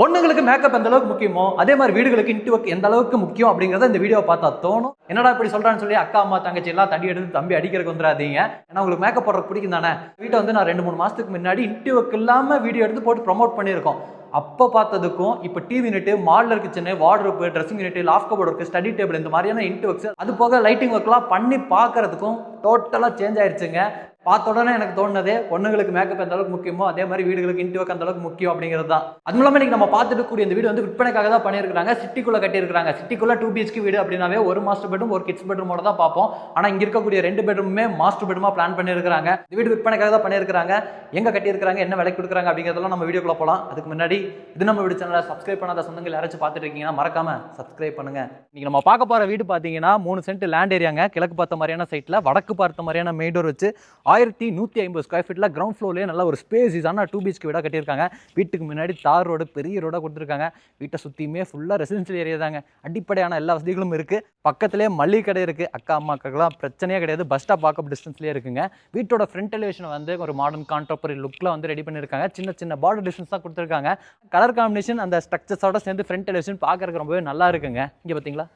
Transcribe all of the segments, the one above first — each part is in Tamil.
பொண்ணுங்களுக்கு மேக்கப் எந்த அளவுக்கு முக்கியமோ அதே மாதிரி வீடுகளுக்கு இன்ட்டு ஒர்க் எந்த அளவுக்கு முக்கியம் அப்படிங்கிறத இந்த வீடியோ பார்த்தா தோணும். என்னடா இப்படி சொல்றான்னு சொல்லி அக்கா அம்மா தங்கச்சி எல்லாம் தடி எடுத்து தம்பி அடிக்கிறதுக்கு வந்துடாதீங்க. ஏன்னா உங்களுக்கு மேக்கப் போடுறதுக்கு பிடிக்கும் தானே. வீட்டை வந்து நான் 2-3 மாசத்துக்கு முன்னாடி இன்ட்டு ஒர்க் இல்லாம வீடியோ எடுத்து போட்டு ப்ரமோட் பண்ணியிருக்கோம். அப்போ பார்த்ததுக்கும் இப்போ TV unit, modular kitchen, wardrobe, dressing unit, loft cupboard work, study table இந்த மாதிரியான இன்ட்டு ஒர்க்ஸ், அது போக லைட்டிங் ஒர்க்லாம் பண்ணி பார்க்கறதுக்கும் டோட்டலாக சேஞ்ச் ஆயிடுச்சுங்க. பார்த்த உடனே எனக்கு தோணுனதே பொண்ணுங்களுக்கு மேக்கப் எந்த அளவுக்கு முக்கியமோ அதே மாதிரி வீடுகளுக்கு இன்ட்டு ஒர்க் அந்த அளவுக்கு முக்கியம் அப்படிங்கிறது தான். அது மூலமா இன்னைக்கு நம்ம பார்த்துட்டு கூடிய இந்த வீடு வந்து விற்பனைக்காக தான் பண்ணியிருக்காங்க. சிட்டிக்குள்ள கட்டியிருக்காங்க. சிட்டிக்குள்ள 2 BHK வீடு அப்படின்னாவே ஒரு மாஸ்டர் பெட்ரூம் ஒரு கிட்ஸ் பெட்ரூமோட தான் பார்ப்போம். ஆனால் இங்கே இருக்கக்கூடிய 2 பெட்ரூமே மாஸ்டர் பெட்ரூமா பிளான் பண்ணியிருக்காங்க. இந்த வீடு விற்பனைக்காக தான் பண்ணியிருக்காங்க. எங்கே கட்டியிருக்காங்க, என்ன விலை கொடுக்குறாங்க அப்படிங்கிறதெல்லாம் நம்ம வீடியோக்குள்ள போகலாம். அதுக்கு முன்னாடி இது நம்ம வீடு சேனலை சப்ஸ்கிரைப் பண்ணாத சொந்தங்கள் யாராச்சும் பார்த்துட்டு இருக்கீங்கன்னா மறக்காம சப்ஸ்கிரைப் பண்ணுங்க. இன்னைக்கு நம்ம பார்க்க போகிற வீடு பார்த்தீங்கன்னா 3 சென்ட் லேண்ட் ஏரியாங்க. கிழக்கு பார்த்த மாதிரியான சைட்டில் வடக்கு பார்த்த மாதிரியான மெயின் டோர் வச்சு 1150 ஸ்கொயர் ஃபீட்ல கிரவுண்ட் ஃப்ளோர்லேயே நல்ல ஒரு ஸ்பேஸான 2 BHK வீடாக கட்டியிருக்காங்க. வீட்டுக்கு முன்னாடி தார் ரோடு, பெரிய ரோடாக கொடுத்துருக்காங்க. வீட்டை சுற்றியுமே ஃபுல்லாக ரெசிடென்ஷியல் ஏரியா தாங்க. அடிப்படையான எல்லா வசதிகளும் இருக்குது. பக்கத்துலேயே மளிகை கடை இருக்குது. அக்கா அம்மாக்கெல்லாம் பிரச்சனையே கிடையாது. பஸ் ஸ்டாப் வாக்கப் டிஸ்டன்ஸ்லேயே இருக்குங்க. வீட்டோட ஃப்ரண்ட் எலிவேஷன் வந்து ஒரு மாடர்ன் கான்டெம்பரரி லுக்கில் வந்து ரெடி பண்ணியிருக்காங்க. சின்ன சின்ன பார்டர் டிஸ்டன்ஸ் தான் கொடுத்துருக்காங்க. கலர் காம்பினேஷன் அந்த ஸ்ட்ரக்சர்ஸோட சேர்ந்து ஃப்ரண்ட் எலிவேஷன் பார்க்கறதுக்கு ரொம்பவே நல்லா இருக்குங்க. இங்கே பார்த்தீங்களா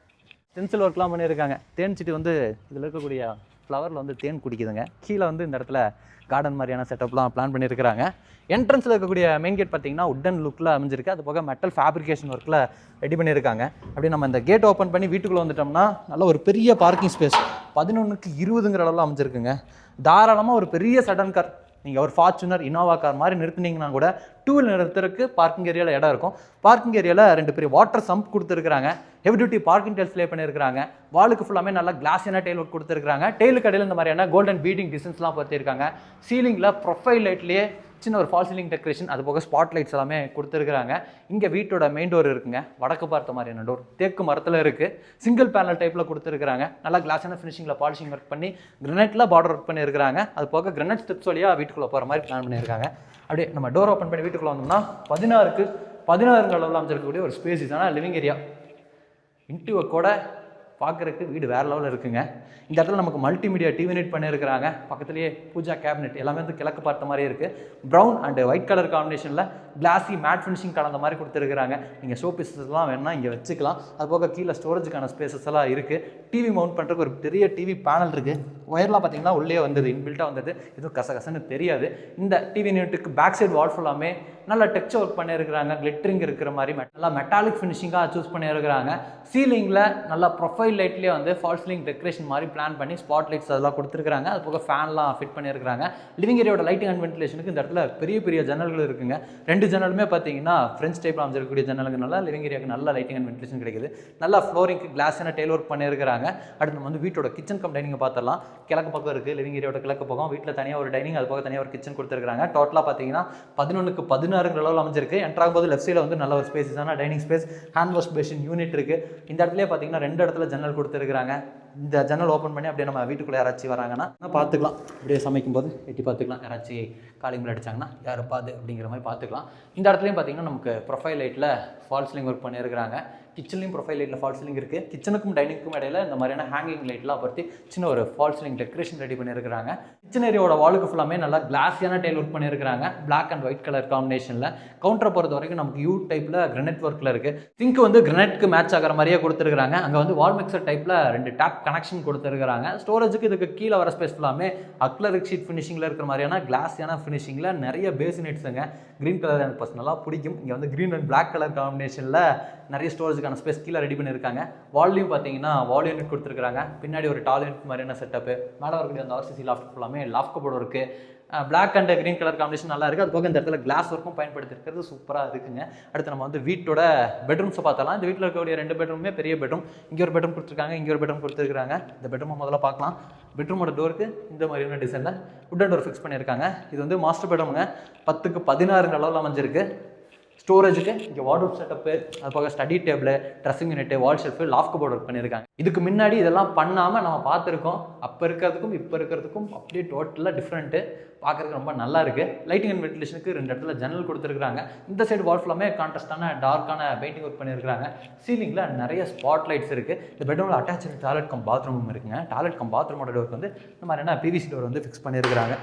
ஸ்டென்சில் ஒர்க்லாம் பண்ணியிருக்காங்க. தேன் சிட்டி வந்து இதில் இருக்கக்கூடிய ஃப்ளவரில் வந்து தேன் குடிக்குதுங்க. கீழே வந்து இந்த இடத்துல கார்டன் மாதிரியான செட்டப்லாம் பிளான் பண்ணியிருக்கிறாங்க. என்ட்ரன்ஸில் இருக்கக்கூடிய மெயின் கேட் பார்த்தீங்கன்னா உட்டன் லுக்கில் அமைஞ்சிருக்கு. அது போக மெட்டல் ஃபேப்ரிகேஷன் ஒர்க்கில் ரெடி பண்ணியிருக்காங்க. அப்படி நம்ம இந்த கேட் ஓப்பன் பண்ணி வீட்டுக்குள்ளே வந்துட்டோம்னா நல்ல ஒரு பெரிய பார்க்கிங் ஸ்பேஸ் 11க்கு 20ங்கிற அளவில் அமைஞ்சிருக்குங்க. தாராளமாக ஒரு பெரிய சடன் கார், நீங்கள் ஒரு ஃபார்ச்சுனர், இனோவா கார் மாதிரி நிறுத்தினீங்கன்னா கூட 2 வீலர் நிறுத்துறதுக்கு பார்க்கிங் ஏரியாவில் இடம் இருக்கும். பார்க்கிங் ஏரியாவில் 2 பெரிய வாட்டர் சம்ப் கொடுத்துருக்காங்க. ஹெவி டியூட்டி பார்க்கிங் டைல்ஸ் லே பண்ணியிருக்காங்க. வாலுக்கு ஃபுல்லாமே நல்லா கிளாஸியான டைல் ஒர்க் கொடுத்துருக்காங்க. டெய்லு கடையில் இந்த மாதிரியான கோல்டன் பீடிங் டிசைன்ஸ்லாம் பார்த்துருக்காங்க. சீலிங்கில் ப்ரொஃபைல் லைட்லேயே சின்ன ஒரு ஃபால் சீலிங் டெக்கரேஷன், அது போக ஸ்பாட் லைட்ஸ் எல்லாமே கொடுத்துருக்காங்க. இங்கே வீட்டோட மெயின் டோர் இருக்குங்க. வடக்கு பார்த்த மாதிரியான டோர் தேக்கு மரத்தில் இருக்குது. சிங்கிள் பேனல் டைப்பில் கொடுத்துருக்காங்க. நல்லா கிளாஸான ஃபினிஷிங்கில் பாலிஷிங் ஒர்க் பண்ணி கிரனைட்டில் பார்டர் ஒர்க் பண்ணியிருக்காங்க. அது போக கிரனைட் ஸ்டெப்ஸ் வழியாக வீட்டுக்குள்ளே போகிற மாதிரி பிளான் பண்ணியிருக்காங்க. அப்படியே நம்ம டோர் ஓப்பன் பண்ணி வீட்டுக்குள்ளே வந்தோம்னா 16க்கு 16 அளவில் அமைச்சிருக்கக்கூடிய ஒரு ஸ்பேஸான லிவிங் ஏரியா. இன்ட்டு ஒர்க்கோட பார்க்குறதுக்கு வீடு வேறு லெவலில் இருக்குங்க. இந்த இடத்துல நமக்கு மல்டிமீடியா டிவி யூனிட் பண்ணியிருக்கிறாங்க. பக்கத்துலேயே பூஜா கேபினெட் எல்லாமே வந்து கிழக்கு பார்த்த மாதிரி இருக்குது. ப்ரௌன் அண்ட் ஒயிட் கலர் காம்பினேஷனில் கிளாஸி மேட் ஃபினிஷிங் கலந்த மாதிரி கொடுத்துருக்காங்க. நீங்கள் ஷோ பீசஸ்லாம் வேணுன்னா இங்கே வச்சுக்கலாம். அது போக கீழே ஸ்டோரேஜுக்கான ஸ்பேசஸ் எல்லாம் இருக்குது. டிவி மவுண்ட் பண்ணுறதுக்கு ஒரு பெரிய டிவி பேனல் இருக்குது. ஒயர்லாம் பார்த்தீங்கன்னா உள்ளே வந்தது, இன்பில்ட்டாக வந்தது. எதுவும் கசகசன்னு தெரியாது. இந்த டிவி யூனிட்டுக்கு பேக் சைடு வால் ஃபுல்லாமே நல்லா டெக்ஸ்சர் ஒர்க் பண்ணியிருக்கிறாங்க. கிளிட்டரிங் இருக்கிற மாதிரி நல்லா மெட்டாலிக் ஃபினிஷிங்காக சூஸ் பண்ணியிருக்கிறாங்க. சீலிங்கில் நல்லா ப்ரொஃபைல் லைட்லேயே வந்து ஃபால் சீலிங் டெக்கரேஷன் மாதிரி பிளான் பண்ணி ஸ்பாட் லைட்ஸ் அதெல்லாம் கொடுத்துருக்காங்க. அது போக ஃபேன்லாம் ஃபிட் பண்ணியிருக்காங்க. லிவிங் ஏரியாவோட லைட்டிங் அண்ட் வென்டிலேஷனுக்கு இந்த இடத்துல பெரிய பெரிய ஜன்னல்கள் இருக்குங்க. 2 ஜன்னலுமே பார்த்தீங்கன்னா ஃப்ரெண்ட்ஸ் டைப்பில் அமைச்சிருக்கக்கூடிய ஜன்னலுக்கு நல்லா லிவிங் ஏரியாவுக்கு நல்ல லைட்டிங் அண்ட் வென்டிலேஷன் கிடைக்குது. நல்லா ஃப்ளோரிங்க்கு கிளாஸான டெய்ல் ஒர்க் பண்ணியிருக்காங்க. அடுத்து நம்ம வந்து வீட்டோட கிச்சன் கம் டைனிங் பார்த்துடலாம். கிழக்கு பக்கம் இருக்குது லிவிங் ஏரியாவோட கிழக்கு பக்கம். வீட்டில் தனியாக ஒரு டைனிங், அது போக தனியாக ஒரு கிச்சன் கொடுத்துருக்காங்க. டோட்டலாக பார்த்தீங்கன்னா 11க்கு 16 அளவில் அமைஞ்சிருக்கு. என்ட்ரு ஆகும்போது லெஃப்ட் சைடில் வந்து நல்ல ஒரு ஸ்பேஸான dining space, hand wash basin unit இருக்குது. இந்த இடத்துலேயே பார்த்தீங்கன்னா 2 இடத்துல ஜன்னல் கொடுத்துருக்காங்க. இந்த ஜன்னல் ஓப்பன் பண்ணி அப்படியே நம்ம வீட்டுக்குள்ளே யாராச்சும் வராங்கன்னா பார்த்துக்கலாம். அப்படியே சமைக்கும் போது எட்டி பார்த்துக்கலாம். யாராச்சும் காலிங் மேல் அடிச்சாங்கன்னா யாருப்பாது அப்படிங்கிற மாதிரி பார்த்துக்கலாம். இந்த இடத்துலையும் பார்த்தீங்கன்னா நமக்கு ப்ரொஃபைல் லைட்டில் ஃபால் சீலிங் ஒர்க் பண்ணியிருக்கிறாங்க. கிச்சன்லையும் ப்ரொஃபைல் லைட்டில் ஃபால் சீலிங் இருக்குது. கிச்சனுக்கும் டைனிங்க்கும் இடையில இந்த மாதிரியான ஹேங்கிங் லைட்லாம் பற்றி சின்ன ஒரு ஃபால் சீலிங் டெக்கரேஷன் ரெடி பண்ணியிருக்காங்க. கிச்சன் ஏரியாவோட வாலுக்கு ஃபுல்லாமே நல்லா கிளாஸியான டைல் ஒர்க் பண்ணியிருக்காங்க. பிளாக் அண்ட் ஒயிட் கலர் காம்பினேஷனில். கவுண்டரை பொறுத்த வரைக்கும் நமக்கு யூ டைப்பில் கிரனைட் ஒர்க்கில் இருக்குது. சிங்க் வந்து கிரனைட்க்கு மேட்ச் ஆகிற மாதிரியே கொடுத்துருக்காங்க. அங்கே வந்து வால் மிக்சர் டைப்பில் 2 டேப் கனெக்ஷன் கொடுத்துருக்காங்க. ஸ்டோரேஜுக்கு இதுக்கு கீழே வர ஸ்பேஸ் ஃபுல்லாமே அக்லரிக் ஷீட் ஃபினிஷிங்கில் இருக்கிற மாதிரியான கிளாஸியான ஃபினிஷிங்கில் நிறைய பேசினேட்ஸுங்க. க்ரீன் கலர் எனக்கு பர்சனலாக பிடிக்கும். இங்கே வந்து க்ரீன் அண்ட் பிளாக் கலர் காம்பினேஷனில் நிறைய ஸ்டோரேஜுக்கான ஸ்பேஸ் கீழே ரெடி பண்ணியிருக்காங்க. வால்லையும் பார்த்தீங்கன்னா வால் யூனிட் கொடுத்துருக்காங்க. பின்னாடி ஒரு டால் யூனிட் மாதிரியான செட்டப்பு. மேலே வரக்கூடிய அந்த RCC லாஃப்ட் ஃபுல்லாமே லாஃப்ட் கபோர்டு இருக்குது. Black and green colour combination நல்லா இருக்குது. அது போக இந்த இடத்துல கிளாஸ் ஒர்க்கும் பயன்படுத்திருக்கிறது சூப்பராக இருக்குங்க. அடுத்து நம்ம வந்து வீட்டோட பெட்ரூம்ஸை பார்த்தலாம். இந்த வீட்டில் இருக்கக்கூடிய 2 பெட்ரூமே பெரிய பெட்ரூம். இங்கே ஒரு பெட்ரூம் கொடுத்துருக்காங்க, இங்கே ஒரு பெட்ரூம் கொடுத்துருக்காங்க. இந்த பெட்ரூமை முதல்ல பார்க்கலாம். பெட்ரூமோட டோருக்கு இந்த மாதிரியான டிசைனில் உட்டன் டோர் ஃபிக்ஸ் பண்ணியிருக்காங்க. இது வந்து மாஸ்டர் பெட்ரூமுங்க. 10க்கு 16 அளவில் அமைஞ்சிருக்கு. ஸ்டோரேஜுக்கு இங்கே வார்ட்ரோப் செட்டப்பு, அது போக ஸ்டடி டேபிள், ட்ரெஸ்ஸிங் யூனிட்டு, வால் ஷெல்ஃபு, லாஃப்ட் கபோர்ட் ஒர்க் பண்ணியிருக்காங்க. இதுக்கு முன்னாடி இதெல்லாம் பண்ணாமல் நம்ம பார்த்துருக்கோம். அப்போ இருக்கிறதுக்கும் இப்போ இருக்கிறதுக்கும் அப்படியே டோட்டலாக டிஃப்ரெண்ட்டு. பார்க்குறதுக்கு ரொம்ப நல்லா இருக்குது. லைட்டிங் அண்ட் வென்டிலேஷனுக்கு 2 இடத்துல ஜன்னல் கொடுத்துருக்காங்க. இந்த சைடு வால் ஃபுல்லாமே கான்ட்ராஸ்டான டார்க்கான பெயிண்டிங் ஒர்க் பண்ணியிருக்காங்க. சீலிங்கில் நிறைய ஸ்பாட் லைட்ஸ் இருக்குது. இந்த பெட்ரூமில் அட்டாச்சு டாய்லெட் கம் பாத்ரூமும் இருக்குங்க. டாய்லெட் கம் பாத்ரூமோட டோருக்கு வந்து இந்த மாதிரியான PVC டோர் வந்து ஃபிக்ஸ் பண்ணியிருக்காங்க.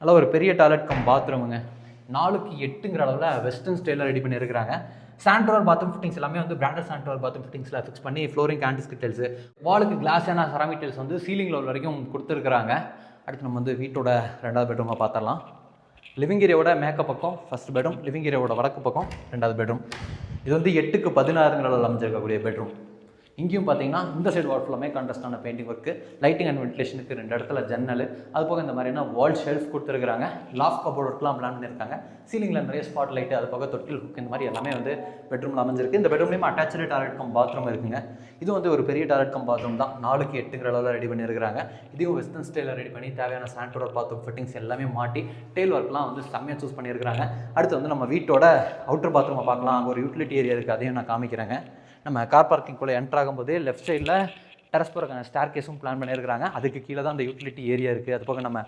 நல்லா ஒரு பெரிய டாய்லெட் கம் பாத்ரூமுங்க. 4க்கு 8ங்கிற அளவில் வெஸ்டர்ன் ஸ்டைலில் ரெடி பண்ணியிருக்கிறாங்க. சாண்டோர் பாத்ரூம் ஃபிட்டிங்ஸ் எல்லாமே வந்து பிராண்டட் சாண்டோர் பாத்ரூம் ஃபிட்டிங்ஸில் ஃபிக்ஸ் பண்ணி ஃப்ளோரிங் ஆன்டிஸ்கிட் டைல்ஸ், வாலுக்கு கிளாஸான செராமிக் டைல்ஸ் வந்து சீலிங் லெவல் வரைக்கும் கொடுத்துருக்குறாங்க. அடுத்து நம்ம வந்து வீட்டோட 2வது பெட்ரூமை பார்த்துடலாம். லிவிங் ஏரியாவோட மேக்கப் பக்கம் ஃபஸ்ட் பெட்ரூம், லிவிங் ஏரியாவோட வடக்கு பக்கம் 2வது பெட்ரூம். இது வந்து 8க்கு 16ங்கிற அளவில் அமைஞ்சிருக்கக்கூடிய பெட்ரூம். இங்கேயும் பார்த்தீங்கன்னா இந்த சைடு வால் ஃபுல்லாமே கான்ட்ராஸ்டான பெயிண்டிங் ஒர்க்கு, லைட்டிங் அண்ட் வென்டிலேஷனுக்கு 2 இடத்துல ஜன்னல், அது போக இந்த மாதிரியான வால் ஷெல்ஃப் கொடுத்துருக்காங்க. லாஃப்ட் கபோர்ட் ஒர்க்லாம் பிளான் பண்ணியிருக்காங்க. சீலிங்கில் நிறைய ஸ்பாட் லைட்டு, அது போக தொட்டில் ஹுக், இந்த மாதிரி எல்லாமே வந்து பெட்ரூமில் அமைஞ்சிருக்கு. இந்த பெட்ரூம்லேயும் அட்டாச்சு டாய்லெட் கம் பாத்ரூம் இருக்குங்க. இது வந்து ஒரு பெரிய டாய்லெட் கம் பாத்ரூம் தான். 4க்கு 8ங்கிற அளவில் ரெடி பண்ணியிருக்காங்க. இதையும் வெஸ்டர்ன் ஸ்டைலில் ரெடி பண்ணி தேவையான சாண்டோர் பாத்ரூம் ஃபிட்டிங்ஸ் எல்லாமே மாட்டி டெயில் ஒர்க்லாம் வந்து செம்மையாக சூஸ் பண்ணியிருக்காங்க. அடுத்து வந்து நம்ம வீட்டோட அவுட்டர் பாத்ரூமை பார்க்கலாம். அங்கே ஒரு யூட்டிலிட்டி ஏரியா இருக்குது, அதையும் நான் காமிக்கிறேங்க. நம்ம கார் பார்க்கிங்குள்ளே என்ட்ரு ஆகும்போது லெஃப்ட் சைடில் டெரஸ் போகிறக்கான ஸ்டார் கேஸும் பிளான் பண்ணியிருக்காங்க. அதுக்கு கீழே தான் அந்த யூட்டிலிட்டி ஏரியா இருக்குது. அது போக நம்ம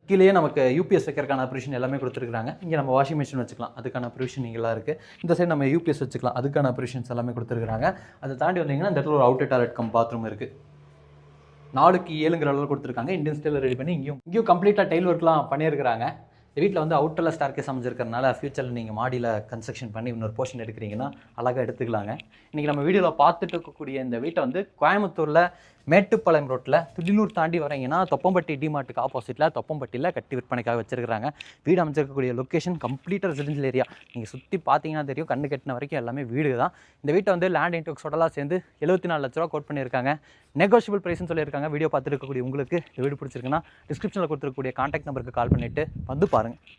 கீழேயே நமக்கு யூபிஎஸ் வைக்கிறதுக்கான ப்ரொவிஷன் எல்லாமே கொடுத்துருக்காங்க. இங்கே நம்ம வாஷிங் மிஷின் வச்சுக்கலாம், அதுக்கான ப்ரொவிஷன் இங்கெல்லாம் இருக்குது. இந்த சைடு நம்ம யூபிஎஸ் வச்சுக்கலாம், அதுக்கான ப்ரொவிஷன்ஸ் எல்லாமே கொடுத்துருக்காங்க. அதை தாண்டி வந்தீங்கன்னா இந்த இடத்துல ஒரு அவுட்டர் டாய்லெட் கம் பாத்ரூம் இருக்குது. 4க்கு 7ங்கிற அளவில் கொடுத்துருக்காங்க. இந்தியன் ஸ்டைலில் ரெடி பண்ணி இங்கேயும் கம்ப்ளீட்டாக டைல் ஒர்க்லாம் பண்ணியிருக்கிறாங்க. இந்த வீட்டில் வந்து அவுட்டரில் ஸ்டார் கேஸ் அமைஞ்சிருக்கிறதுனால ஃபியூச்சரில் நீங்கள் மாடியில் கன்ஸ்ட்ரக்ஷன் பண்ணி இன்னொரு போர்ஷன் எடுக்கிறீங்கன்னா அழகாக எடுத்துக்கலாங்க. இன்றைக்கி நம்ம வீடியோவில் பார்த்துட்டு இருக்கக்கூடிய இந்த வீட்டை வந்து கோயம்புத்தூரில் மேட்டுப்பாளையம் ரோட்டில் துடிலூர் தாண்டி வரீங்கன்னா தொப்பம்பட்டி டிமார்ட்டுக்கு ஆப்போசிட்டில் தொப்பம்பட்டியில் கட்டி விற்பனைக்காக வச்சிருக்காங்க. வீடு அமைச்சிருக்கக்கூடிய லொக்கேஷன் கம்ப்ளீட்டாக ரெசிடென்ஷியல் ஏரியா. நீங்கள் சுற்றி பார்த்தீங்கன்னா தெரியும், கண்ணு கட்டின வரைக்கும் எல்லாமே வீடு தான். இந்த வீட்டை வந்து லேண்ட் இன்டெக்ஸோடலாம் சேர்ந்து 74 லட்ச ரூபா கோட் பண்ணியிருக்காங்க. நெகோஷியபிள் ப்ரைஸ்னு சொல்லியிருக்காங்க. வீடியோ பார்த்துட்டு இருக்கக்கூடிய உங்களுக்கு இந்த வீடு பிடிச்சிருக்குன்னா டிஸ்கிரிப்ஷனில் கொடுத்துருக்கக்கூடிய கான்டாக்ட் நம்பருக்கு கால் பண்ணிவிட்டு வந்து பாருங்கள்.